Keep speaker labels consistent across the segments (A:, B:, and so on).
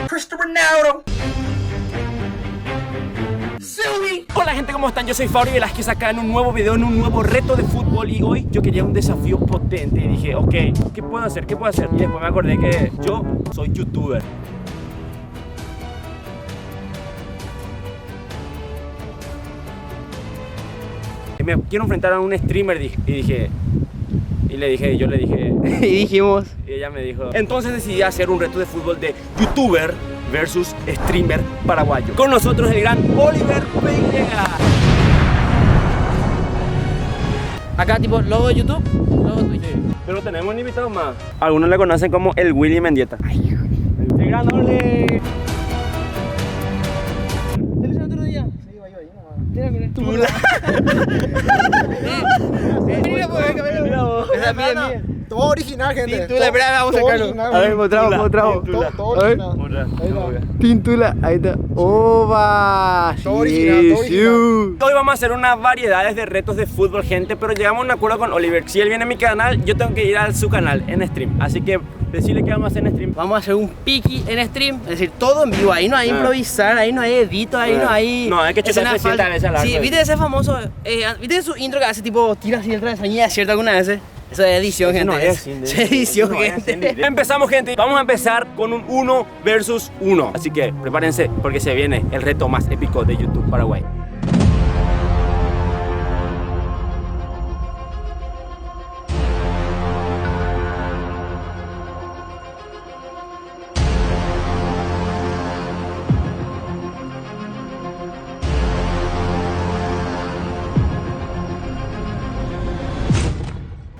A: Cristiano Ronaldo. Hola gente, ¿cómo están? Yo soy Fabri Velázquez acá en un nuevo video, en un nuevo reto de fútbol. Y hoy yo quería un desafío potente y dije, ok, ¿qué puedo hacer? ¿Qué puedo hacer? Y después me acordé que yo soy youtuber. Y me quiero enfrentar a un streamer y le dije,
B: Y dijimos,
A: y ella me dijo, entonces decidí hacer un reto de fútbol de youtuber versus streamer paraguayo. Con nosotros el gran Oliver Peirega.
B: acá tipo logo de YouTube, logo de Twitch.
A: Sí, pero tenemos invitados más. Algunos le conocen como el Willy Mendieta. El gran Oli.
B: ¿Te lo hice el otro día? Sí, va nomás. Tula. Mira vos. Esa es mía.
C: Todo original, gente.
B: Tintula, espera, vamos a sacarlo. A ver, mostramos.
C: Todo original.
B: Tintula, ahí está. ¡Oba!
C: Todo original, todo original.
A: Hoy vamos a hacer unas variedades de retos de fútbol, gente, pero llegamos a un acuerdo con Oliver. Si él viene a mi canal, yo tengo que ir a su canal en stream. Así que decirle que vamos a hacer en stream.
B: Vamos a hacer un piqui en stream, es decir, todo en vivo. Ahí no hay improvisar, ahí no hay edito, ahí no hay.
A: No, hay que chutar 300 veces al arco.
B: Sí, viste ese famoso, viste su intro que hace tipo, tira así el travesaña, ¿cierto? Alguna vez. Eso es edición, gente.
A: No es
B: edición, gente.
A: Empezamos, gente. Vamos a empezar con un 1 versus 1. Así que prepárense porque se viene el reto más épico de YouTube Paraguay.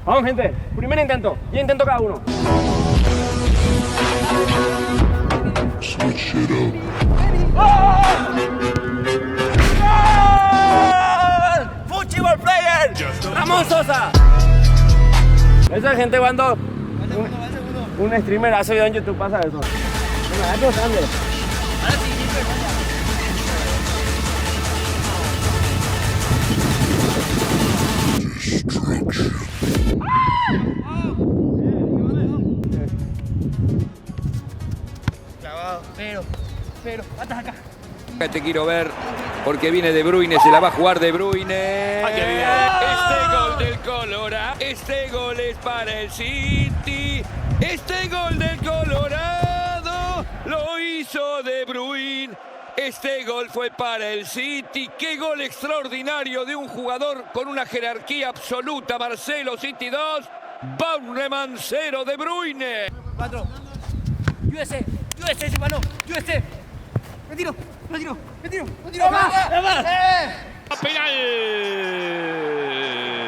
A: Vamos, gente. Primer intento. 10 intentos cada uno. ¡Gol! ¡Football player! ¡Ramón Sosa! Esa gente cuando un streamer hace video en YouTube pasa eso.
B: Clavado, pero, atas acá.
D: Te quiero ver porque viene De Bruyne, se la va a jugar De Bruyne.
A: ¡Ay, qué bien!
D: Este gol del Colorado, este gol es para el City. Este gol del Colorado lo hizo De Bruyne. Este gol fue para el City. Qué gol extraordinario de un jugador con una jerarquía absoluta. Marcelo, City 2, Bauerman 0, De Bruyne.
B: 4. USA, hermano, USA. Me tiro.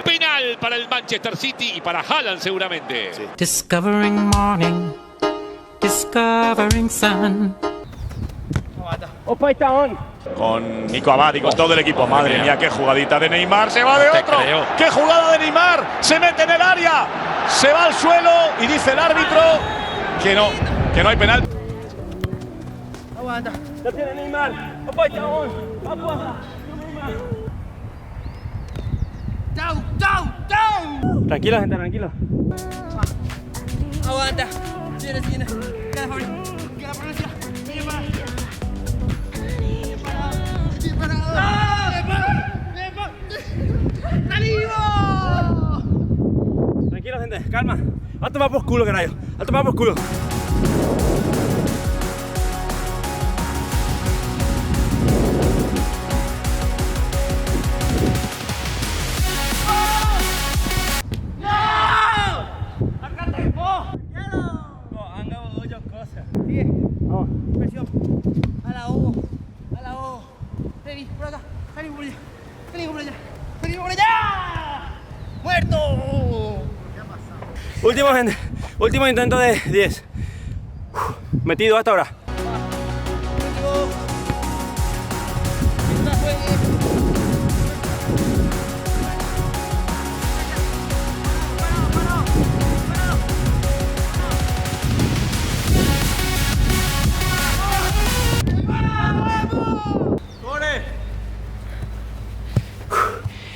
E: Penal para el Manchester City y para Haaland seguramente. Sí.
F: Discovering morning, discovering sun.
A: Opa, está on.
G: Con Nico Abad y con todo el equipo. Madre mía, qué jugadita de Neymar. Se va de otro. ¡Qué jugada de Neymar! Se mete en el área. Se va al suelo y dice el árbitro que no hay penal.
B: Aguanta.
A: La tiene Neymar. Opa, está on. Opa,
B: Down.
A: Tranquilo, gente, tranquilo.
B: Aguanta. Viene. Queda Fabri. Queda por la ciudad. Viene para.
A: Tranquilo, gente, calma. A tomar por culo, carajo. A tomar por culo.
B: Presión. A la O. Ready, por acá. Salimos por allá. ¡Muerto!
A: Último, gente. Último intento de 10. Metido hasta ahora.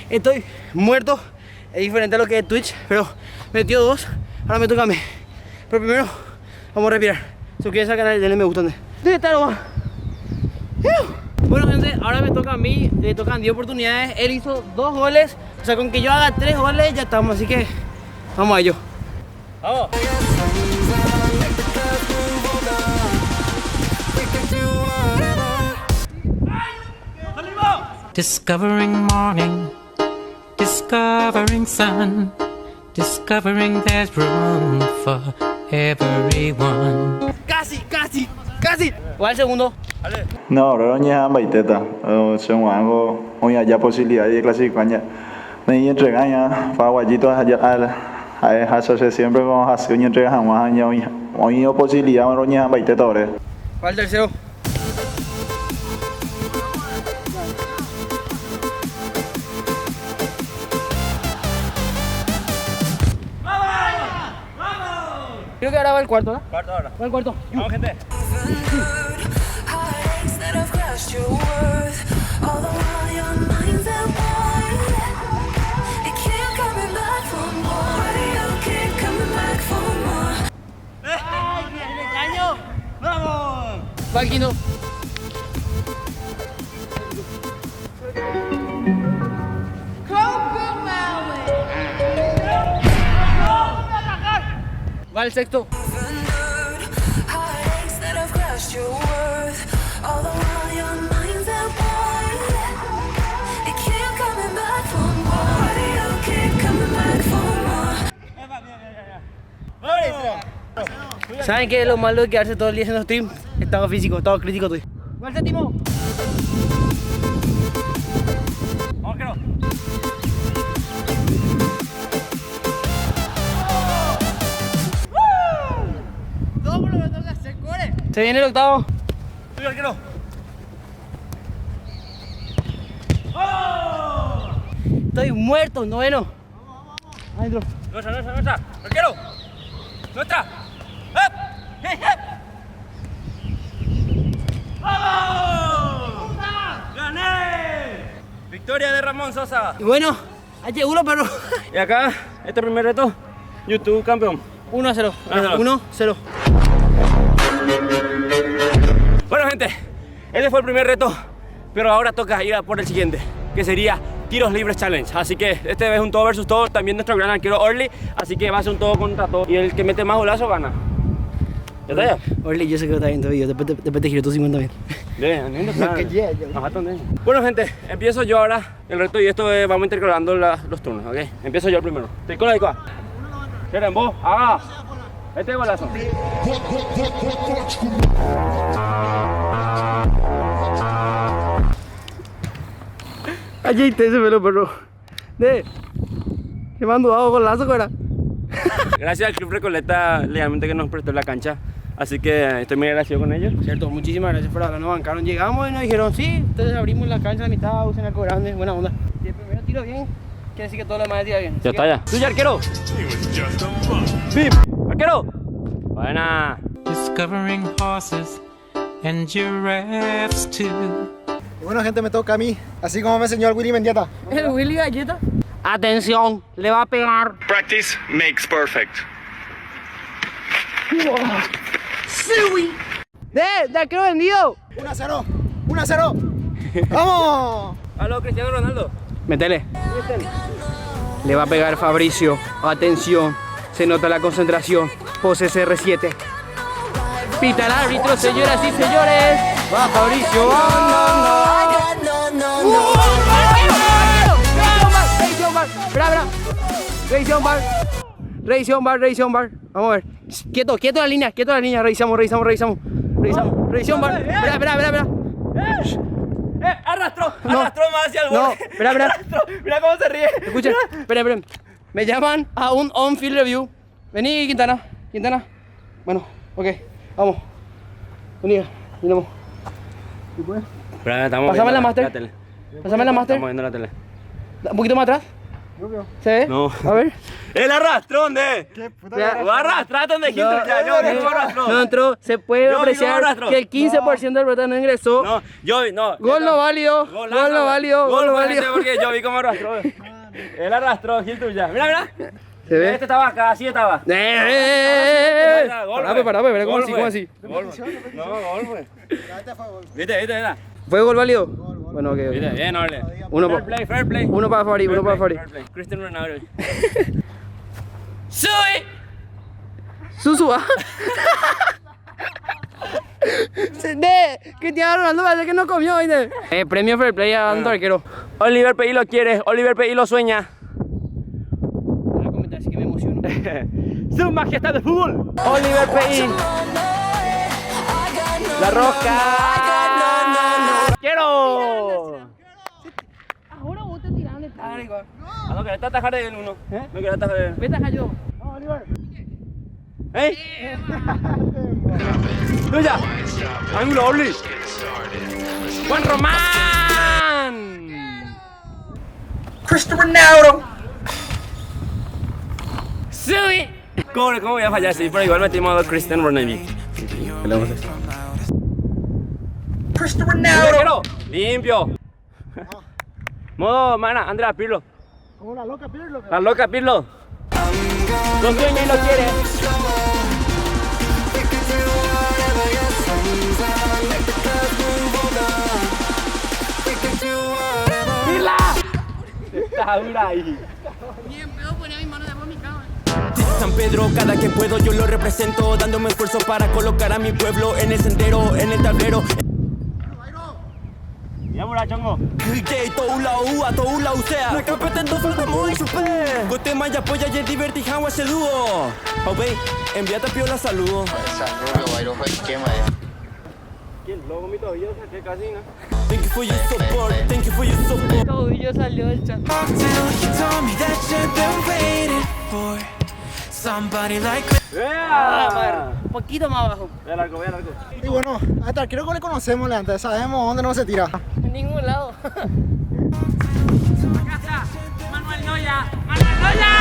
B: Estoy muerto. Es diferente a lo que es Twitch, pero metió 2. Ahora me toca a mí. Pero primero, vamos a respirar. Suscríbanse al canal y denle me gusta. ¿Dónde está lo más? Bueno, gente, ahora me toca a mí. Le tocan 10 oportunidades. Él hizo 2 goles. O sea, con que yo haga 3 goles ya estamos. Así que vamos a ello. ¡Vamos!
F: Discovering morning, discovering sun, discovering there's room for everyone.
B: Casi. ¿Cuál es el segundo?
H: No, ahora no hay baiteta. Son algo, hoy hay posibilidad de clasificar. Me entregan ya, para guayito a hacerse siempre con hacer y entregan jamás año hoy hay posibilidad de no hay baiteta ahora.
B: ¿Cuál es el tercero? Creo que ahora va el cuarto, ¿no?
A: Cuarto ahora.
B: Va el cuarto.
A: Vamos, gente.
B: ¡Vamos! Va el quinto. Va el sexto. ¿Saben qué es lo malo de quedarse todo el día haciendo stream? Estado físico, estado crítico estoy. Va el séptimo.
A: Vamos, quiero.
B: Todo por lo que toca hacer, core. Se viene el octavo.
A: Tuyo, quiero.
B: Estoy muerto, noveno. Adentro.
A: Nuestra. Arquero. Nuestra. ¡Vamos! ¡Gané! Victoria de Ramón Sosa.
B: Y bueno, hay uno, pero
A: Y acá, este primer reto, YouTube campeón.
B: 1-0. 1-0.
A: Bueno, gente, este fue el primer reto, pero ahora toca ir a por el siguiente, que sería tiros libres challenge. Así que este es un todo versus todo, también nuestro gran arquero Orly, así que va a ser un todo contra todo y el que mete más golazos gana. ¿Ya está ya?
B: Orly, yo sé que está viendo video, después te giro tus 50 mil.
A: Bueno, gente, empiezo yo ahora el reto y esto vamos intercalando los turnos, ¿ok? Empiezo yo el primero. Estoy con la de cuá. ¿Quieren vos? ¡Haga! Este golazo.
B: Allí te ese pelo, perro. Le mando agua golazo, cara.
A: Gracias al Club Recoleta legalmente que nos prestó la cancha. Así que estoy muy agradecido con ellos.
B: Cierto, muchísimas gracias por hablar, nos bancaron. Llegamos y nos dijeron, sí, ustedes abrimos la cancha a la mitad, usen algo grande, buena onda. Si el primero tiro bien, quiere decir que todo lo demás tira bien.
A: Ya está ya. ¡Tuya, arquero! ¡Bim! ¡Arquero! Buena.
F: Discovering horses and giraffes too.
C: Y bueno, gente, me toca a mí, así como me enseñó el Willy Mendieta.
B: ¿El Willy Galleta? Atención, le va a pegar.
G: Practice makes perfect.
B: ¡De arquero vendido!
C: 1-0, 1-0. ¡Vamos!
A: Aló, Cristiano Ronaldo.
B: Métele. Le va a pegar Fabricio. Atención, se nota la concentración. Pose CR7. Pita el árbitro, señoras y señores. Va Fabricio. Revisión bar. Vamos a ver. Quieto la línea. Revisamos. Revisión bar. Espera.
A: Arrastró
B: No.
A: más hacia el
B: No,
A: borde.
B: espera.
A: Mira cómo se ríe.
B: Escucha, espera. Me llaman a un on-field review. Vení, Quintana. Bueno, ok, vamos. Vení, vinamos.
A: Espera, estamos
B: Pásame
A: viendo
B: la master.
A: tele.
B: Pásame la master.
A: Estamos viendo la tele.
B: Un poquito más atrás. ¿Se ve?
A: No.
B: A ver.
A: El arrastrón de.
B: Ya.
A: Va a arrastrar donde Hitler ya. Yo vi cómo arrastró.
B: No entró. Se puede
A: Yo vi
B: apreciar
A: cómo arrastró.
B: que el 15% del pelota no ingresó.
A: No, no.
B: Gol no válido. Gol no válido.
A: Porque yo vi cómo arrastró. Él arrastró Hitler ya. Mira.
B: ¿Se ve?
A: Este estaba acá, así estaba.
B: pues, pará, pues, ¿cómo así? ¿Cómo así?
A: Gol, pues. No, gol, pues. ¿Viste?
B: ¿Fue gol válido? Bueno, ok.
A: ¿Viste? Bien, Orle. Fair play.
B: Uno para Fabri, uno para Fabri.
A: Cristiano Ronaldo. ¡Sube!
B: Susu, ¿ah? Cristiano Ronaldo parece que no comió, ¿viste? Premio Fair Play a Anto Arquero.
A: Oliver P.I. lo quiere, Oliver P.I. lo sueña.
B: Voy a comentar, así que me emociono.
A: ¡Su majestad de fútbol! Oliver P.I. La Rosca. ¡Quiero!
B: Ahora vos te tirás de tal, igual.
A: Ah, no querés atajar del uno. No querés atajar del uno.
B: Vete a yo.
A: ¡Ey! ¡Tuya! ¡Ángulo, Orly! ¡Juan Román!
B: Cristiano Ronaldo.
A: ¡Sube! ¿Cómo voy a fallar? Sí, pero igual metimos a Cristiano Ronaldo.
B: Cristiano Ronaldo.
A: ¡Limpio! Modo, mana, Andrea, Pirlo.
C: Como la loca Pirlo.
A: La loca Pirlo. Lo sueña y lo quiere. ¡Pirla! Está dura ahí.
B: Bien, puedo poner mi mano debajo de mi cama.
I: San Pedro, cada que puedo yo lo represento, dándome esfuerzo para colocar a mi pueblo en el sendero, en el tablero.
A: Ya, mura, chongo.
I: Que todo la ua, todo la usea. La capetendo falta muy super. Gote maya polla y diverti hawa ese dúo. Obey, envíate piola saludo.
A: ¿Quién? Luego mi todavía saqué casi, ¿no?
I: Thank you for your support, thank you for your support.
B: Caudillo salió del chat.
A: ¡Vea!
B: Un poquito más abajo.
A: Ve al arco, ve al arco.
C: Y bueno, hasta Arquero que le conocemos antes, sabemos dónde no se tira.
B: En ningún lado.
A: ¡Casa! ¡Manuel Noya! ¡Manuel Noya!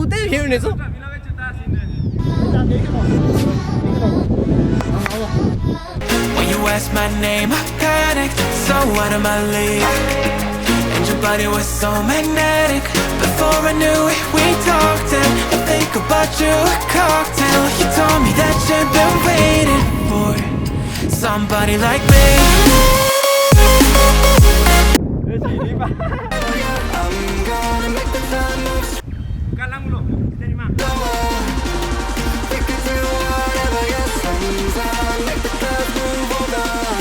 B: ¿Ustedes vieron eso?
I: When you asked my name, I panicked, so out of my league. And your body was so magnetic. Before I knew it, we talked and I think about you a cocktail. You told me that you've been waiting for somebody like me. I'm gonna make the time move.
A: Busca el ángulo. ¿Te animas?
I: We can do whatever your sun's out. Make the clouds move on.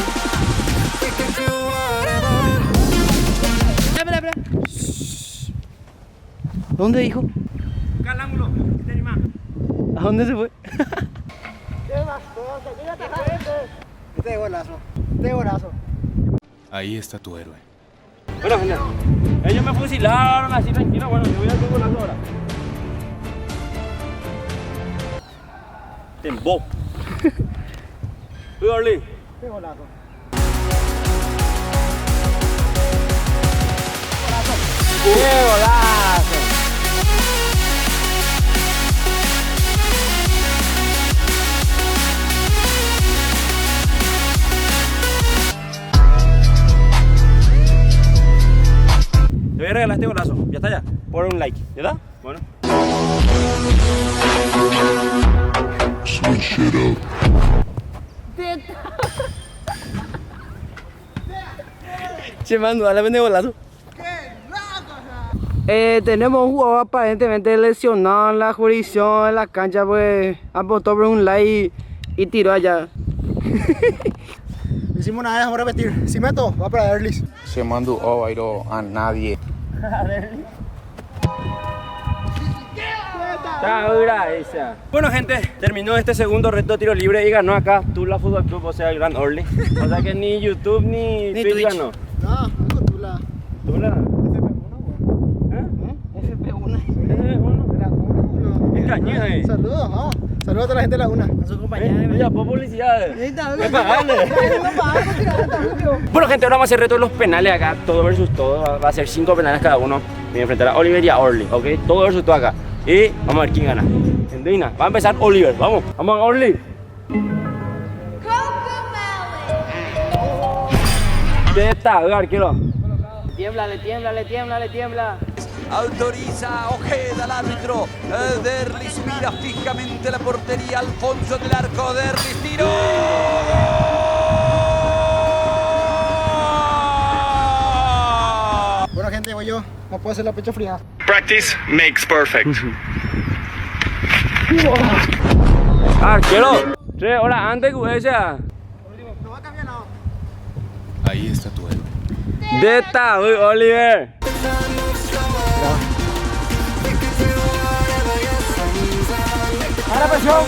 I: We can do whatever.
B: Espera. ¿Dónde dijo?
A: Busca el ángulo. ¿Te animas?
B: ¿A dónde se fue?
C: Este golazo. Este golazo.
E: Ahí está tu héroe.
A: Bueno, gente, ellos me fusilaron así tranquilo. Bueno, yo voy a hacer golazo ahora. Tembo. Cuidado, Orly.
C: Este golazo.
A: ¡Qué golazo! Te voy a regalar este golazo. Ya está ya. Por un like. ¿Ya está? Bueno.
B: Che, mando, dale vende golazo. Tenemos un jugador aparentemente lesionado en la jurisdicción, en la cancha, pues apostó por un like y tiró allá.
C: Hicimos una vez, vamos a repetir. Si meto, va para Erlis.
J: Se mandó a nadie.
A: Está dura esa. Bueno, gente, terminó este segundo reto de tiro libre y ganó acá Tula Fútbol Club, o sea, el Gran Orly. O sea que ni YouTube ni Twitch ganó.
C: No, algo Tula.
A: ¿Tula?
B: FP1.
A: ¿Qué cañón ahí?
C: Saludos, vamos. Saludos a toda la gente de la una.
B: A su compañera.
A: Ya, por publicidades.
B: Ahí está,
A: Es pagable. Bueno, gente, ahora vamos a hacer reto de los penales acá. Todo versus todo. Va a ser 5 penales cada uno. Me enfrentará a Oliver y a Orly, ¿ok? Todo versus todo acá. Y vamos a ver quién gana. Endina. Va a empezar Oliver. Vamos. Vamos a Orly. ¿Qué está, arquero?
B: Tiembla.
K: Autoriza Ojeda al árbitro. Derlis mira fijamente la portería. Alfonso del arco. Derlis tiró.
C: Bueno, gente, voy yo. No puedo hacer la pecho fría.
L: Practice makes perfect.
A: Arquero. 3 horas antes que ella.
J: Ahí está tu héroe.
A: Deta, Oliver.
C: ¡Ahora presión!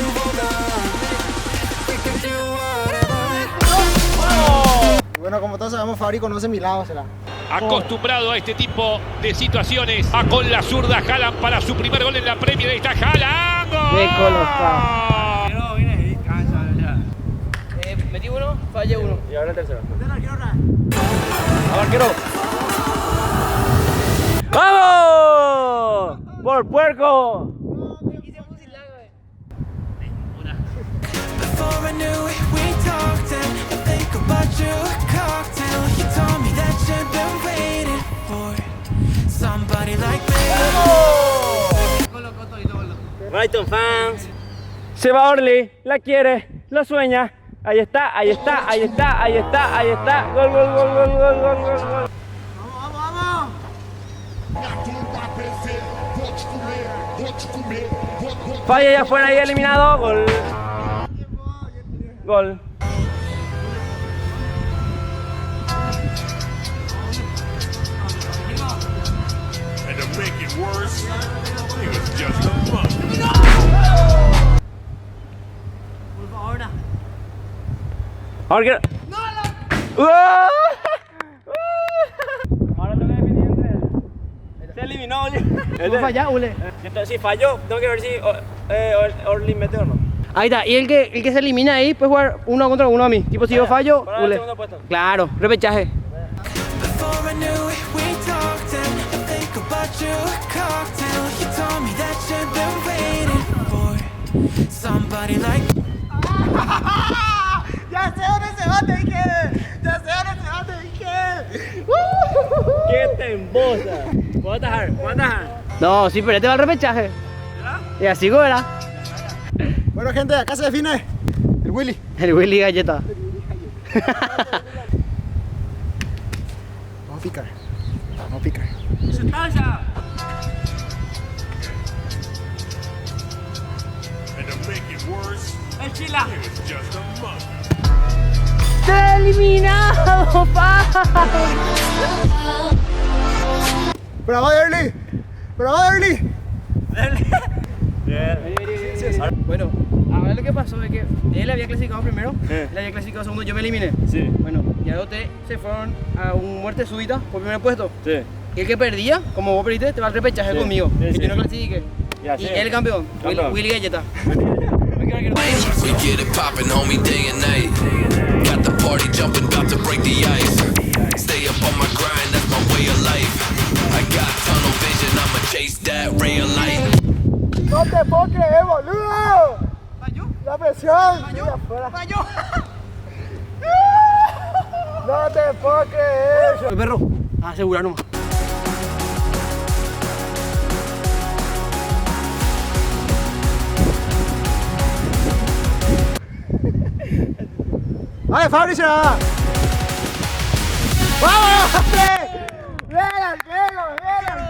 C: Bueno, como todos sabemos, Fabri conoce mi lado, será.
E: Acostumbrado a este tipo de situaciones. Va con la zurda Haaland para su primer gol en la Premier. Ahí está Haaland.
B: Metí uno, fallé uno.
A: Y ahora el tercero.
B: Arquero.
A: ¡Vamos! ¡Por puerco!
I: Before I knew it, we talked and I think about you a cocktail. You told me that you've been waiting for somebody like me.
A: Brighton fans. Se va Orly, la quiere, la sueña. Ahí está, ahí está, ahí está, ahí está, ahí está. Gol, gol, gol, gol, gol, gol, gol, gol. Falla ya fuera ahí eliminado. Gol. Gol.
E: And to make it worse, he was just a monk.
A: Arquero. Ahora lo que definir entre. Se eliminó, Oli.
B: ¿Tú fallás, Ule?
A: Si falló, tengo que ver si Orly mete o no.
B: Ahí está, y el que se elimina ahí puede jugar 1 contra 1 a mí. Tipo, si yo fallo,
A: Para el
B: Ule.
A: segundo puesto.
B: Claro, repechaje.
I: Before I knew it, we talked and I think about you a cocktail. You told me that you've been waiting for somebody like me.
C: ¡Ya sé dónde se va a tener! ¡Ya sé dónde se va a tener!
A: ¿Qué te embosa? ¿Puedo atajar? ¿Puedo atajar?
B: No, sí, pero este va al repechaje. Y así verá.
C: Bueno, gente, acá se define el Willy.
B: El Willy Galleta.
C: Vamos a picar. Vamos a picar.
A: ¡Sustancia!
E: And to make it worse,
A: ¡El Chila!
E: he was just a monk.
B: ¡Eliminado, pa!
C: ¡Bravo, Derly! ¡Bravo, Derly!
B: Bueno, ahora lo que pasó es que él había clasificado primero, él había clasificado segundo, yo me eliminé.
A: Sí.
B: Bueno, y ahora ustedes se fueron a un muerte súbita por primer puesto.
A: Sí.
B: Y el que perdía, como vos perdiste, te va al repechaje conmigo.
A: Sí,
B: que
A: sí.
B: yo no clasifique.
A: Ya
B: Y
A: sé.
B: él campeón,
A: Campeón.
B: Willy Galleta.
K: We get it poppin', homie, day and night. Got the party jumping, about to break the ice. Stay up on my grind, that's my way of life. I got tunnel vision, I'ma chase that ray of light.
C: ¡No te puedo creer, boludo! ¿Falló? ¡La presión! ¡Falló! ¡Falló! ¡No te puedo creer!
B: El perro, asegura nomás.
C: ¡Vale, Fabri se la da! ¡Vamos! ¡Bien, arquero! ¡Bien, arquero!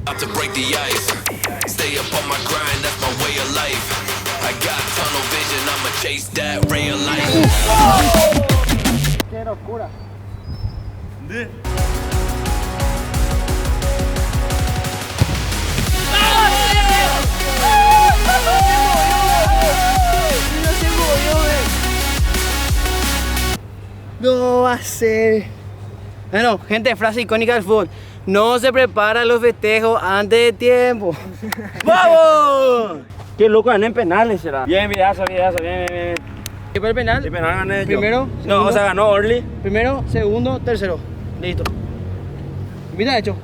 K: About to break the ice. Stay up on my grind, that's my way of life. I got tunnel vision, I'ma chase that ray of light.
C: ¡Qué locura!
B: No va a ser. Bueno, gente, frase icónica del fútbol. No se preparan los festejos antes de tiempo.
A: ¡Vamos! ¡Qué loco, gané en penales será! Bien, videazo, bien, bien.
B: ¿Qué fue el penal?
A: El penal gané yo.
B: Primero,
A: No,
B: segundo.
A: o sea, ganó Orly.
B: Primero, segundo, tercero. Listo. Mira, hecho.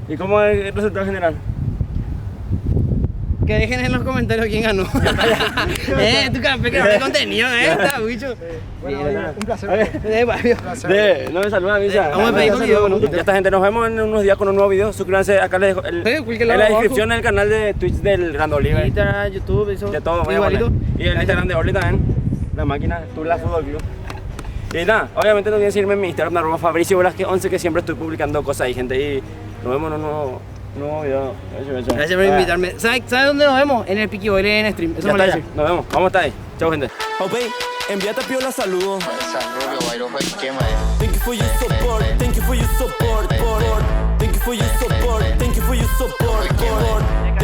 A: ¿Y cómo es el resultado general?
B: Que dejen en los comentarios quién ganó. Tu café que no hay contenido, está, bicho.
C: Bueno, un placer.
A: No me saluda, Misa.
B: Vamos a pedir con Diego.
A: Ya esta gente, nos vemos en unos días con un nuevo video. Suscríbanse, acá les dejo en la descripción del canal de Twitch del Grande Oliver.
B: Instagram, YouTube, eso.
A: De todo, voy a poner. Y el Instagram de Oli también. La máquina, Tula Fútbol Club. Y nada, obviamente no olviden seguirme en mi Instagram, Fabricio Velázquez 11, que siempre estoy publicando cosas ahí, gente. Y nos vemos en un nuevo video.
B: Gracias por invitarme. ¿Sabes dónde nos vemos? En el Piqui Boy en stream. Eso me lo voy a decir.
A: Nos vemos. Vamos a estar ahí. Chao, gente.
M: Envíate a Piola saludos.
I: Thank you for your support. Thank you for your support. Thank you for your support. Thank you for your support.